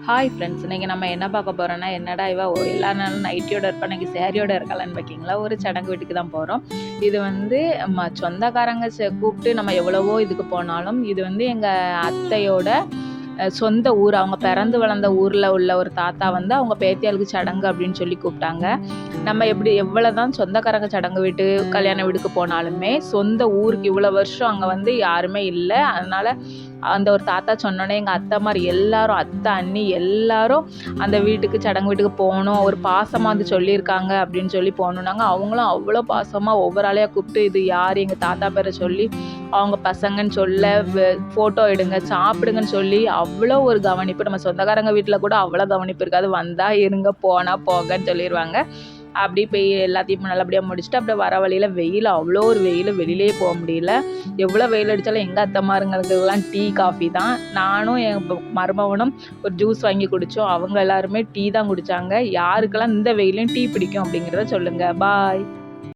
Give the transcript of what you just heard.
Hi friends, இன்னைக்கு நம்ம என்ன பார்க்க போறோம்னா, என்னடா இவ எல்லா நாளும் நைட்டியோட இருப்பா, இன்னைக்கு சேரியோட இருக்கலான்னு பார்த்தீங்களா, ஒரு சடங்கு வீட்டுக்கு தான் போகிறோம். இது வந்து சொந்தக்காரங்க கூப்பிட்டு நம்ம எவ்வளவோ இதுக்கு போனாலும், இது வந்து எங்கள் அத்தையோட சொந்த ஊர். அவங்க பிறந்து வளர்ந்த ஊரில் உள்ள ஒரு தாத்தா வந்து அவங்க பேத்தியாளுக்கு சடங்கு அப்படின்னு சொல்லி கூப்பிட்டாங்க. நம்ம எவ்வளோதான் சொந்தக்காரங்க சடங்கு வீட்டு கல்யாண வீட்டுக்கு போனாலுமே சொந்த ஊருக்கு இவ்வளோ வருஷம் அங்கே வந்து யாருமே இல்லை. அதனால் அந்த ஒரு தாத்தா சொன்னோன்னே எங்கள் அத்தைமார் எல்லாரும், அத்தை அண்ணி எல்லாரும் அந்த வீட்டுக்கு சடங்கு வீட்டுக்கு போகணும், ஒரு பாசமாக வந்து சொல்லியிருக்காங்க அப்படின்னு சொல்லி போகணுன்னாங்க. அவங்களும் அவ்வளோ பாசமாக ஒவ்வொரு ஆளையாக கூப்பிட்டு இது யார் எங்கள் தாத்தா பேரை சொல்லி அவங்க பசங்கன்னு சொல்ல, ஃபோட்டோ எடுங்க, சாப்பிடுங்கன்னு சொல்லி அவ்வளோ ஒரு கவனிப்பு. நம்ம சொந்தக்காரங்க வீட்டில் கூட அவ்வளோ கவனிப்பு இருக்காது. வந்தால் இருங்க, போனால் போங்கன்னு சொல்லிடுவாங்க. அப்படி போய் எல்லாத்தையும் நல்லபடியாக முடிச்சுட்டு அப்படியே வர வழியில் வெயில், அவ்வளோ ஒரு வெயில், வெளியிலே போக முடியல. எவ்வளோ வெயில் அடித்தாலும் எங்கள் அத்தைமாருங்களுக்கெல்லாம் டீ காஃபி தான். நானும் என் மருமகனும் ஒரு ஜூஸ் வாங்கி குடித்தோம். அவங்க எல்லாருமே டீ தான் குடித்தாங்க. யாருக்கெல்லாம் இந்த வெயிலையும் டீ பிடிக்கும் அப்படிங்கிறத சொல்லுங்கள். பாய்.